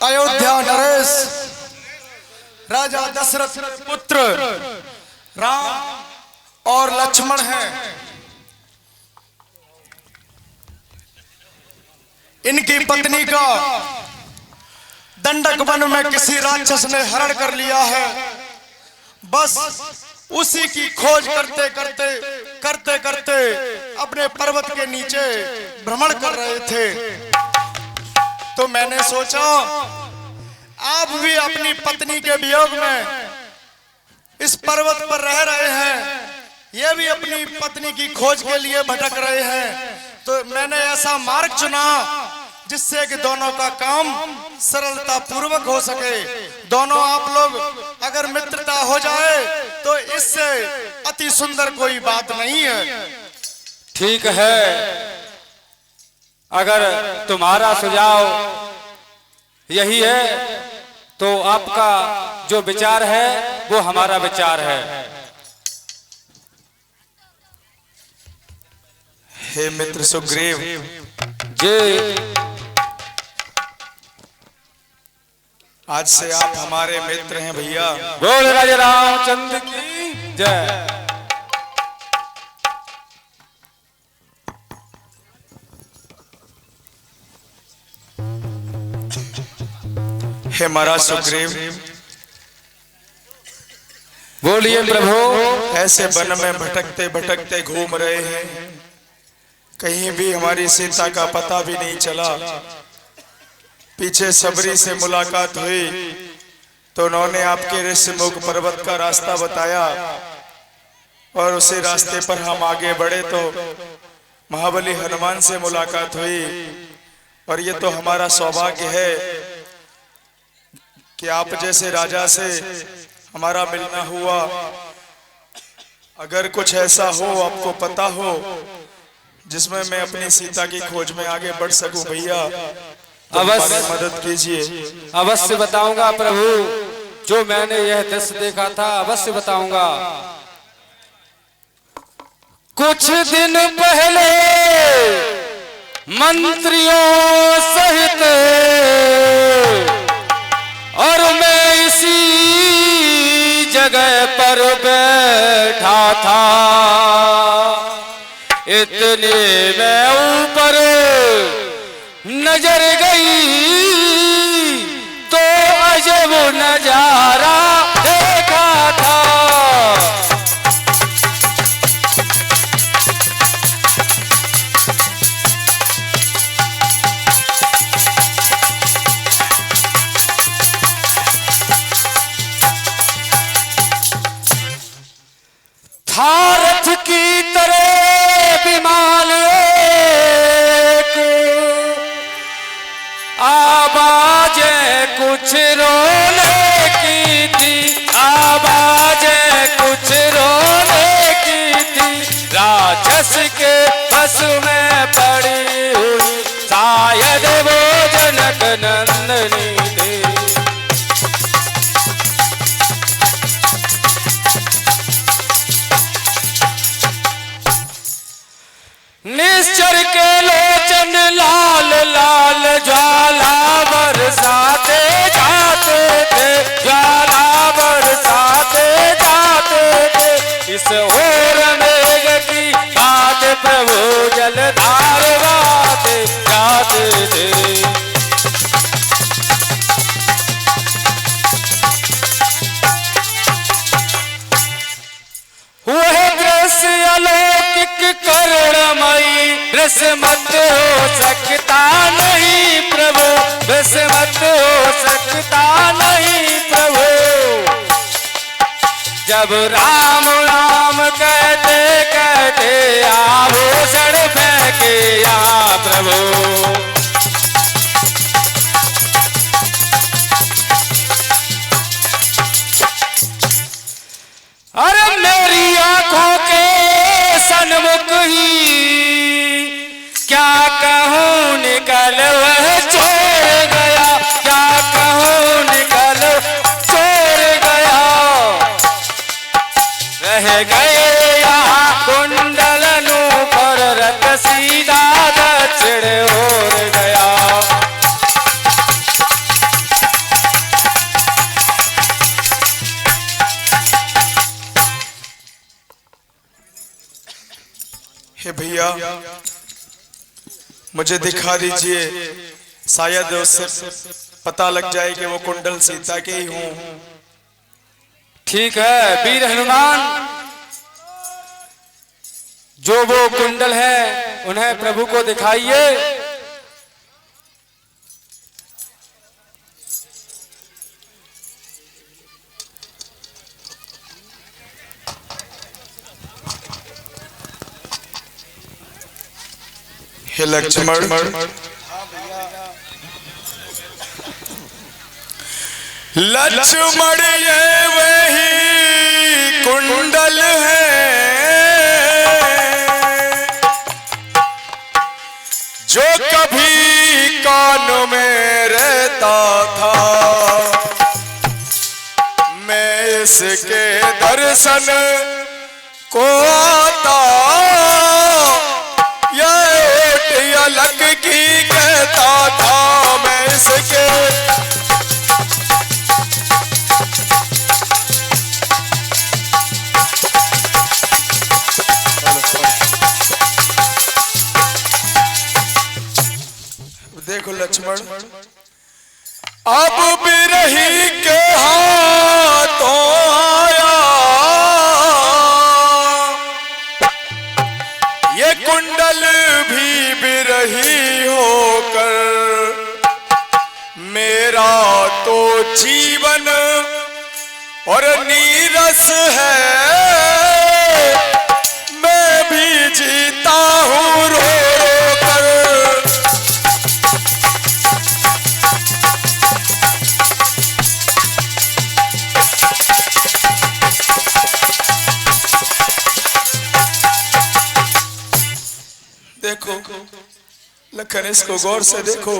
अयोध्या नरेश राजा दशरथ पुत्र राम और लक्ष्मण हैं। इनकी पत्नी का दंडक वन में किसी राक्षस ने हरण कर लिया है। बस उसी की खोज करते करते करते करते अपने पर्वत के नीचे भ्रमण कर रहे थे। तो मैंने सोचा आप भी अपनी पत्नी के वियोग में इस पर्वत पर रह रहे हैं, ये भी अपनी पत्नी की खोज के लिए भटक रहे हैं। तो मैंने ऐसा मार्ग चुना जिससे कि दोनों का काम सरलता पूर्वक हो सके। दोनों आप लोग अगर मित्रता हो जाए तो इससे अति सुंदर कोई बात नहीं है। ठीक है, अगर तुम्हारा सुझाव यही है तो आपका जो विचार है वो हमारा विचार है। हे मित्र सुग्रीव जी, आज से आप हमारे मित्र हैं भैया। बोल राजा रामचंद्र की जय। हे महाराज सुग्रीव, बोलिए प्रभु। ऐसे वन में भटकते भटकते घूम रहे हैं, कहीं भी हमारी सीता का पता भी नहीं चला। पीछे सबरी से मुलाकात हुई तो उन्होंने आपके ऋषिमुख पर्वत का रास्ता बताया और उसी रास्ते पर हम आगे बढ़े तो महाबली हनुमान से मुलाकात हुई। और ये तो हमारा सौभाग्य है कि आप जैसे राजा से हमारा मिलना हुआ। अगर कुछ ऐसा हो आपको पता हो जिसमें मैं अपनी सीता की खोज में आगे बढ़ सकूं भैया, तो अवश्य मदद कीजिए। अवश्य बताऊंगा प्रभु, जो मैंने यह दृश्य देखा था अवश्य बताऊंगा। कुछ दिन पहले मंत्रियों सहित और मैं इसी जगह पर बैठा था, इतने में ऊपर नजर गई तो अजब नजारा देखा था। भारत की तरह विमान एक आवाजें कुछ रोने की थी, आवाजें कुछ रोने की थी। राक्षस के बस में पड़ी हुई शायद वो जनक नंदनी थी। निश्चर के लोचन लाल लाल ज्वाला बरसाते जाते थे, ज्वाला बरसाते जाते थे। इस ओर मेघ की बात प्रभु जलधार गाते जाते थे। वह दृश्य अलौकिक करुणमयी, दृश्य मत हो सकता नहीं प्रभु, दृश्य मत हो सकता नहीं प्रभु। जब राम राम कहते कहते आभूषण फेंके यहाँ प्रभु। अरे मेरी आंखों के सन्मुख ही क्या कहूँ निकल वह छोड़ गया, क्या कहूँ निकल छोड़ गया। रह गए यहाँ कुंडलनु पर रथ सीधा दक्षिण ओर गया। भैया मुझे दिखा दीजिए, शायद उससे पता लग जाए कि वो कुंडल सीता के ही हों। ठीक है वीर हनुमान, जो वो कुंडल है उन्हें प्रभु को दिखाइए। हे लक्ष्मण, लक्ष्मण ये वही कुंडल है जो कभी कान में रहता था। मैं इसके दर्शन को आता अलग की कहता था। मैं इसके देखो लक्ष्मण, अब बिरही के हाथों आया ये कुंडल भी बिरही होकर। मेरा तो जीवन और नीरस है, मैं भी जीता हूँ रो रो कर। देखो लखन, इसको गौर से देखो।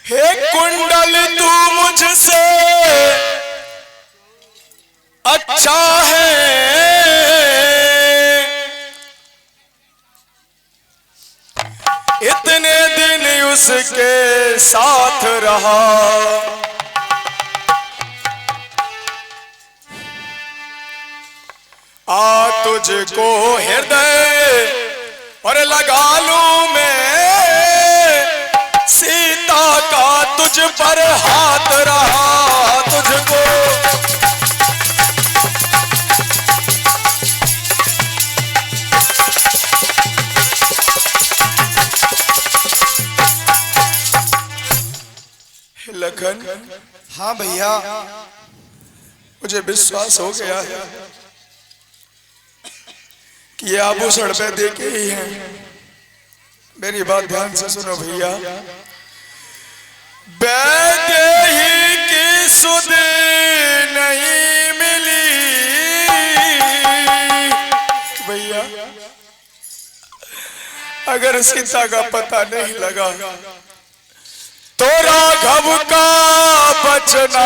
हे कुंडल तू मुझसे अच्छा है, इतने दिन उसके साथ रहा। आ तुझको हृदय और लगा लूं मैं, सीता का तुझ पर हाथ रहा। तुझको लखन, हाँ भैया, मुझे विश्वास हो गया है कि ये आभूषण पे देखे ही हैं। मेरी बात ध्यान से सुनो भैया। वैदेही की सुध नहीं मिली भैया, अगर सीता का पता नहीं लगा तो राघव का बचना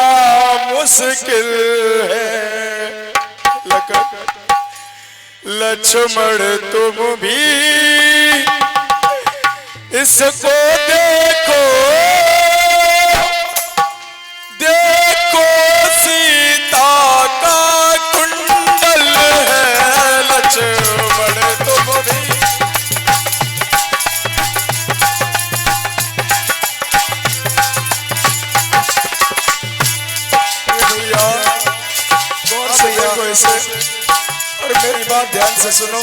मुश्किल है। लक्ष्मण तुम भी इसको देखो, देखो सीता का कुंडल है। लक्ष्मण तुम भी भैया गौर से देखो इसे और मेरी बात ध्यान से सुनो।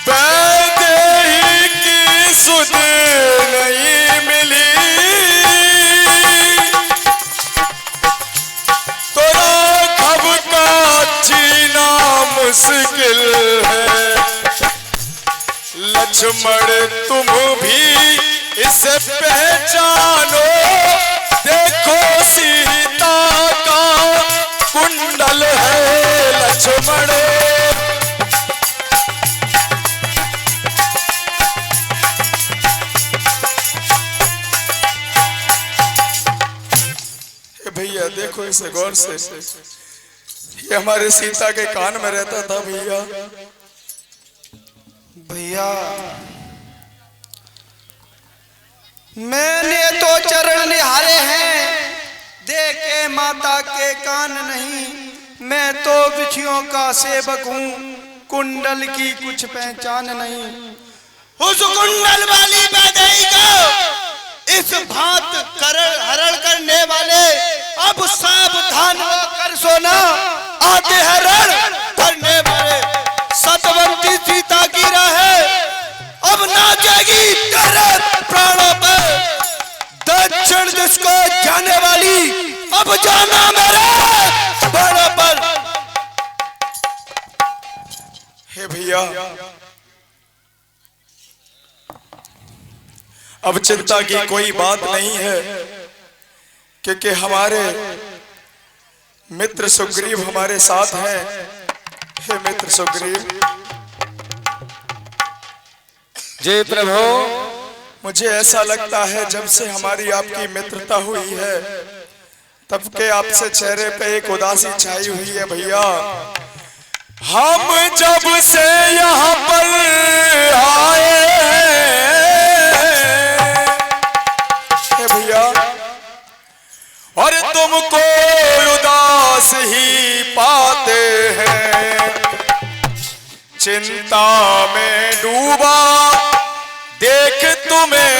वैदेही की सुध नहीं मिली तो राघव का जीना मुश्किल है। लक्ष्मण तुम भी इसे पहचानो, देखो सीता का कुंडल है। लक्ष्मण भैया देखो इसे गौर से, ये हमारे सीता के कान में रहता था भैया। भैया मैंने तो चरण निहारे हैं, देखे माता के कान नहीं। मैं तो बिछियों का सेवक हूँ, कुंडल की कुछ पहचान नहीं। उस कुंडल वाली बधाई को इस भांत हरण करने वाले अब सावधान होकर सोना, आते हरण करने वाले सतवंती सीता की राह अब नाचेगी तेरे प्राणों पर। दक्षिण दिश को जाने वाली अब जाना मेरे प्राणों पर। हे भैया, अब चिंता की कोई बात नहीं है, क्योंकि हमारे मित्र सुग्रीव हमारे साथ हैं। हे मित्र सुग्रीव, जय प्रभु। मुझे ऐसा लगता है जब से हमारी आपकी मित्रता हुई है तब के आपसे चेहरे पे एक उदासी छाई हुई है भैया। हम जब से यहाँ पर आए हैं भैया, और तुमको उदास ही पाते हैं। चिंता में डूबा देख तुम्हें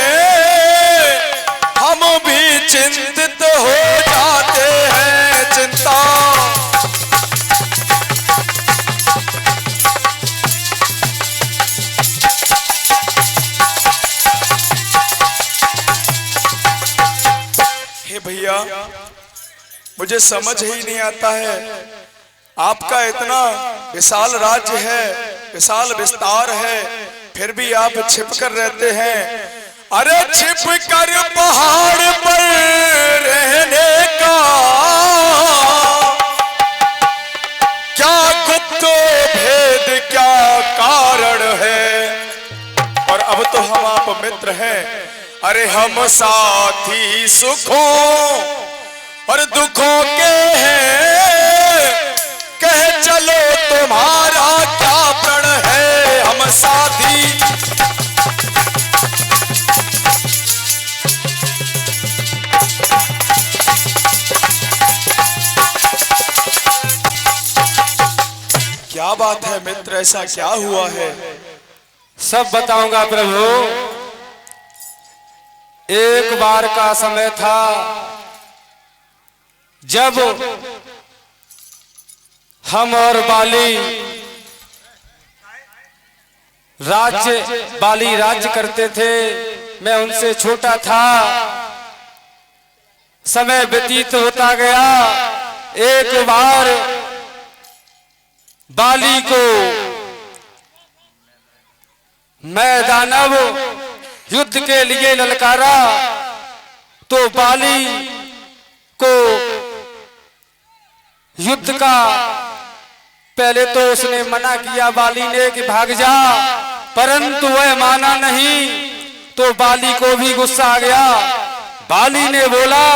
हम भी चिंतित हो जाते हैं। चिंता हे भैया, मुझे समझ ही नहीं आता है, आपका इतना विशाल राज्य है, विशाल विस्तार है, फिर भी आप छिप कर रहते हैं। अरे छिप कर पहाड़ पर रहने का क्या गुप्त भेद, क्या कारण है? और अब तो हम आप मित्र हैं, अरे हम साथी सुखों और दुखों के हैं। कह चलो तुम्हारा क्या प्रण है, हम साथी। क्या बात है मित्र, ऐसा क्या हुआ है? सब बताऊंगा प्रभु। एक बार का समय था जब हम और बाली राज्य करते थे। मैं उनसे छोटा था। समय व्यतीत होता गया। एक बार बाली को मैं दानव युद्ध के लिए ललकारा तो बाली को युद्ध का पहले तो उसने मना किया बाली ने कि भाग जा, परंतु वह माना नहीं तो बाली को भी गुस्सा आ गया। बाली ने बोला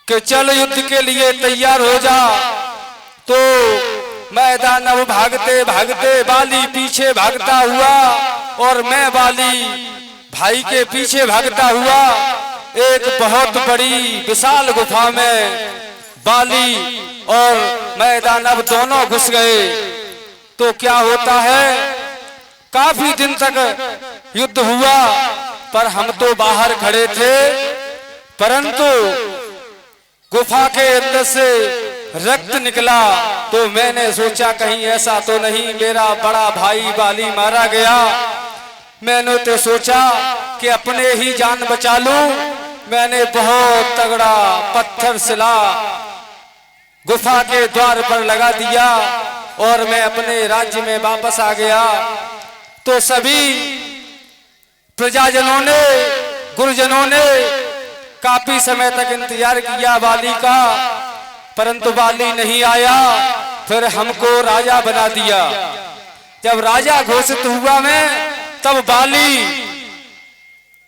कि चल युद्ध के लिए तैयार हो जा। तो मैं दानव भागते भागते बाली पीछे भागता हुआ और मैं बाली भाई के पीछे भागता हुआ एक बहुत बड़ी विशाल गुफा में बाली और मैं दानव दोनों घुस गए। तो क्या होता है, काफी दिन तक युद्ध हुआ पर हम तो बाहर खड़े थे, परंतु गुफा के अंदर से रक्त निकला। तो मैंने सोचा कहीं ऐसा तो नहीं मेरा बड़ा भाई बाली मारा गया। मैंने तो सोचा कि अपने ही जान बचा लूं। मैंने बहुत तगड़ा पत्थर शिला गुफा के द्वार पर लगा दिया और मैं अपने राज्य में वापस आ गया। तो सभी प्रजाजनों ने, गुरुजनों ने काफी समय तक इंतजार किया बाली का, परंतु बाली नहीं आया। फिर हमको राजा बना दिया। जब राजा घोषित हुआ मैं, तब बाली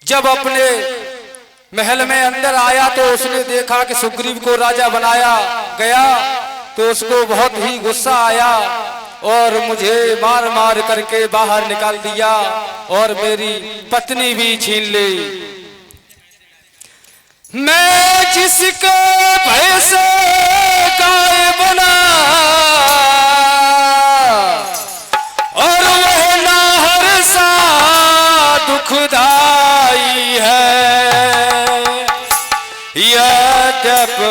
जब अपने महल में अंदर आया तो उसने देखा कि सुग्रीव को राजा बनाया गया। तो उसको बहुत ही गुस्सा आया और मुझे मार मार करके बाहर निकाल दिया और मेरी पत्नी भी छीन ली। मैं जिसके भय से गाय बना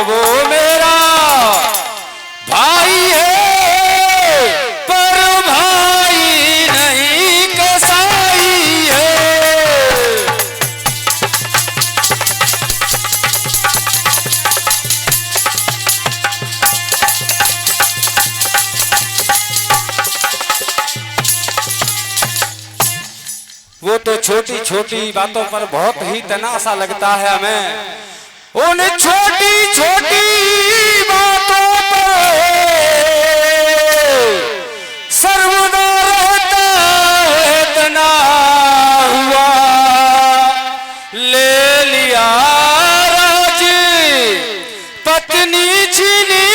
वो मेरा भाई है, पर भाई नहीं कसाई है। वो तो छोटी छोटी बातों पर बहुत ही तनासा लगता है हमें। उन छोटी छोटी बातों पर सर्वदा रहता है तना हुआ। ले लिया राज पत्नी छीनी,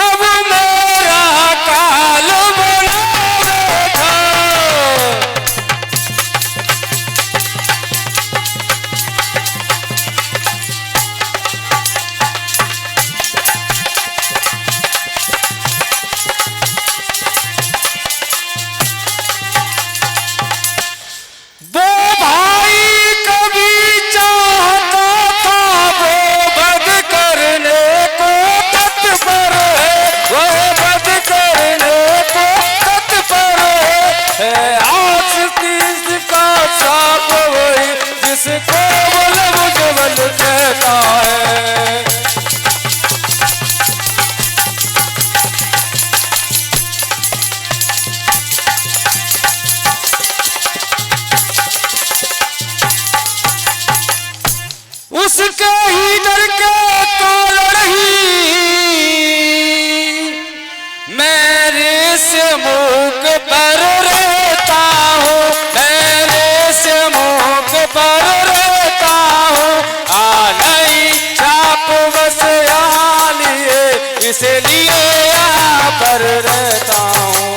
अब मेरा काल बोला बैठा। वो भाई कभी चाहता था वो बद करने को तत्पर है, वो बद करने को तत्पर है। आस्तीस का साप वही जिसको बल कहता है। उसके ही डर के कारण ही मेरे से मुख पर रहता हूँ, मेरे से मुख पर रहता हूँ। नहीं चाप बस यहाँ लिए, इसलिए यहाँ पर रहता हूँ।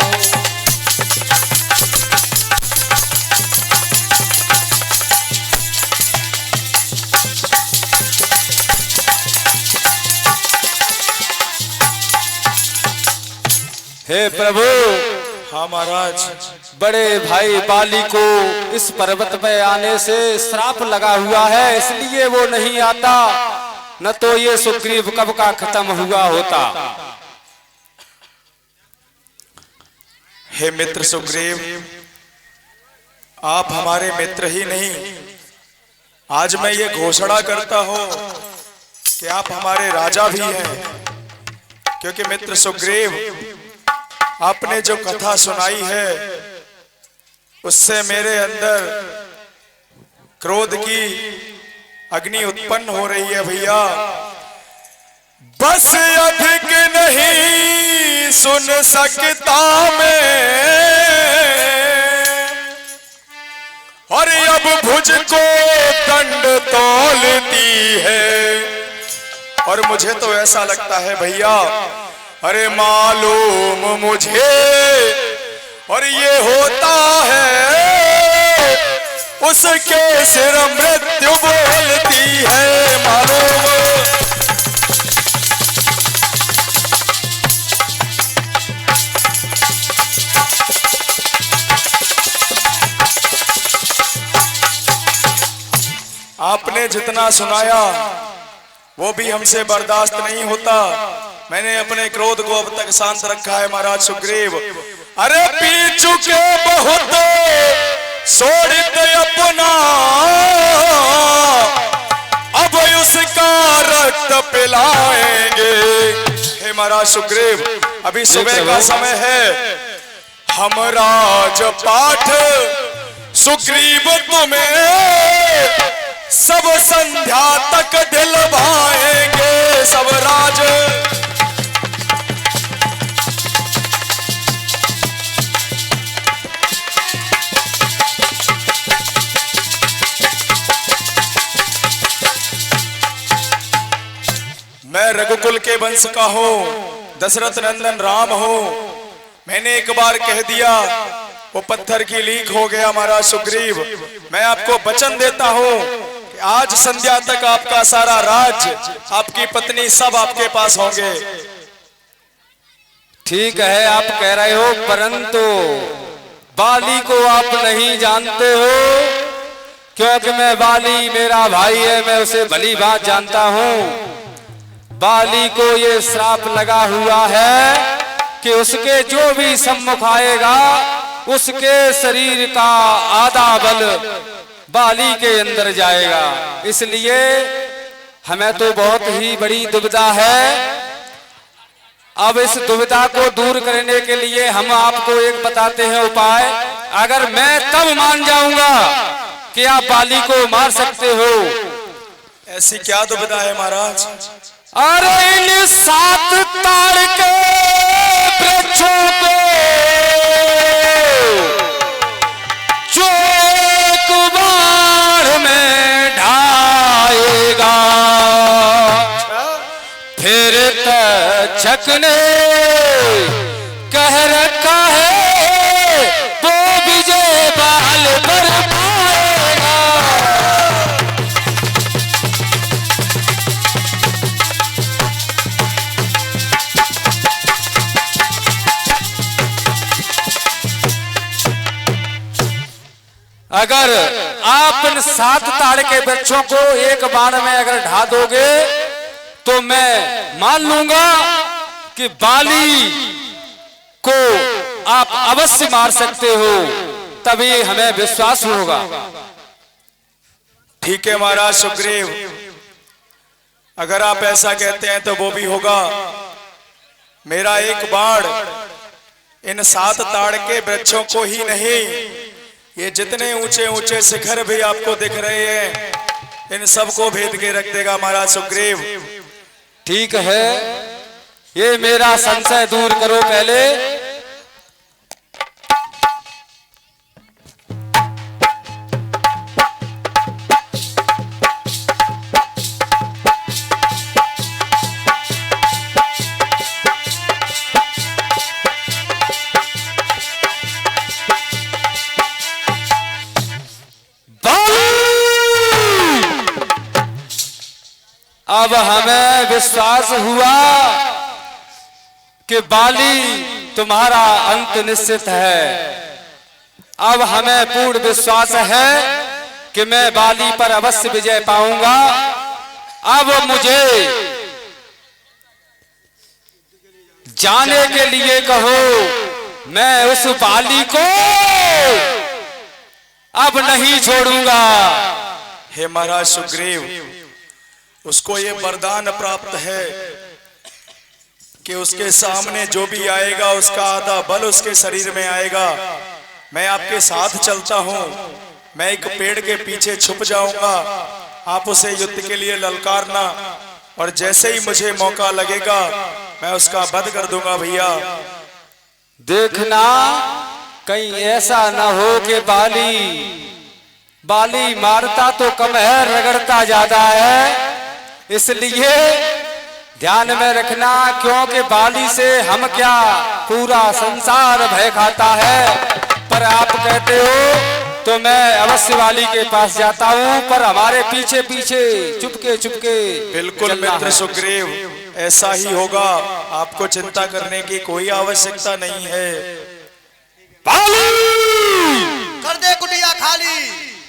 हे प्रभु, हाँ महाराज। बड़े भाई बाली को इस पर्वत पे आने से श्राप लगा हुआ है, इसलिए वो नहीं आता, न तो ये सुग्रीव कब का खत्म हुआ होता। हे मित्र सुग्रीव, आप हमारे मित्र ही नहीं, आज मैं ये घोषणा करता हूं कि आप हमारे राजा भी हैं। क्योंकि मित्र सुग्रीव, आपने जो कथा सुनाई है उससे मेरे अंदर क्रोध की अग्नि उत्पन्न हो रही है भैया। बस अधिक नहीं सुन सकता मैं, और अब भुज को दंड तौलती है। और मुझे तो ऐसा लगता है भैया, अरे मालूम मुझे, और ये होता है उसके सिर मृत्यु बोलती है। मालूम आपने जितना सुनाया वो भी हमसे बर्दाश्त नहीं होता। मैंने अपने क्रोध को अब तक शांत रखा है महाराज सुग्रीव। अरे पी चुके बहुत सोड़ित अपना, अब उसका रक्त पिलाएंगे। हे महाराज सुग्रीव, अभी सुबह का समय है, हम राज पाठ सुग्रीव तुम्हें सब संध्या तक दिलवाएंगे। सब राज मैं रघुकुल के वंश का हूँ, दशरथ नंदन राम हूँ। मैंने एक बार कह दिया, वो पत्थर की लीक हो गया महाराज सुग्रीव। मैं आपको वचन देता हूँ कि आज संध्या तक आपका सारा राज्य, आपकी पत्नी सब आपके पास होंगे। ठीक है, आप कह रहे हो, परंतु बाली को आप नहीं जानते हो, क्योंकि मैं बाली मेरा भाई है, मैं उसे भली बात जानता हूँ। बाली को ये श्राप लगा हुआ है कि उसके जो भी सम्मुख आएगा उसके शरीर का आधा बल बाली के अंदर जाएगा। इसलिए हमें तो बहुत ही बड़ी दुविधा है। अब इस दुविधा को दूर करने के लिए हम आपको एक बताते हैं उपाय। अगर मैं तब मान जाऊंगा कि आप बाली को मार सकते हो। ऐसी क्या दुविधा है महाराज? अरे इन 7 ताड़ के वृक्षों को जो एक बार में ढाएगा, फिर तक्षक ने कह रखा है वो विजय बाल पर पाएगा। अगर आप इन 7 ताड़ के वृक्षों को एक बाण में अगर ढा दोगे तो मैं मान लूंगा कि बाली को आप अवश्य मार सकते हो, तभी हमें विश्वास होगा। ठीक है महाराज सुग्रीव, अगर आप ऐसा कहते हैं तो वो भी होगा। मेरा एक बाण इन 7 ताड़ के वृक्षों को ही नहीं, ये जितने ऊंचे ऊंचे शिखर भी आपको दिख रहे हैं, इन सबको भेद के रख देगा महाराज सुग्रीव। ठीक है, ये मेरा संशय दूर करो पहले। अब हमें विश्वास हुआ कि बाली तुम्हारा अंत निश्चित है। अब हमें पूर्ण विश्वास है कि मैं बाली पर अवश्य विजय पाऊंगा। अब मुझे जाने के लिए कहो, मैं उस बाली को अब नहीं छोड़ूंगा। हे महाराज सुग्रीव, उसको ये वरदान प्राप्त है कि उसके सामने जो भी आएगा उसका आधा बल उसके शरीर में आएगा। मैं आपके साथ चलता हूं, मैं एक पेड़ के पीछे छुप जाऊंगा, आप उसे युद्ध के लिए ललकारना, और जैसे ही मुझे मौका लगेगा मैं उसका वध कर दूंगा। भैया देखना कहीं ऐसा ना हो कि बाली मारता तो कम है, रगड़ता ज्यादा है। इसलिए ध्यान में रखना, क्योंकि बाली से हम क्या पूरा संसार भय खाता है। पर आप कहते हो तो मैं अवश्य बाली के पास जाता हूं, पर हमारे पीछे पीछे चुपके चुपके। बिल्कुल मित्र सुग्रीव, ऐसा ही होगा, आपको चिंता करने की कोई आवश्यकता नहीं है। बाली कर दे कुटिया खाली।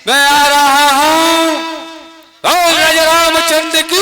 मैं आ रहा हूं। रामचंद्र की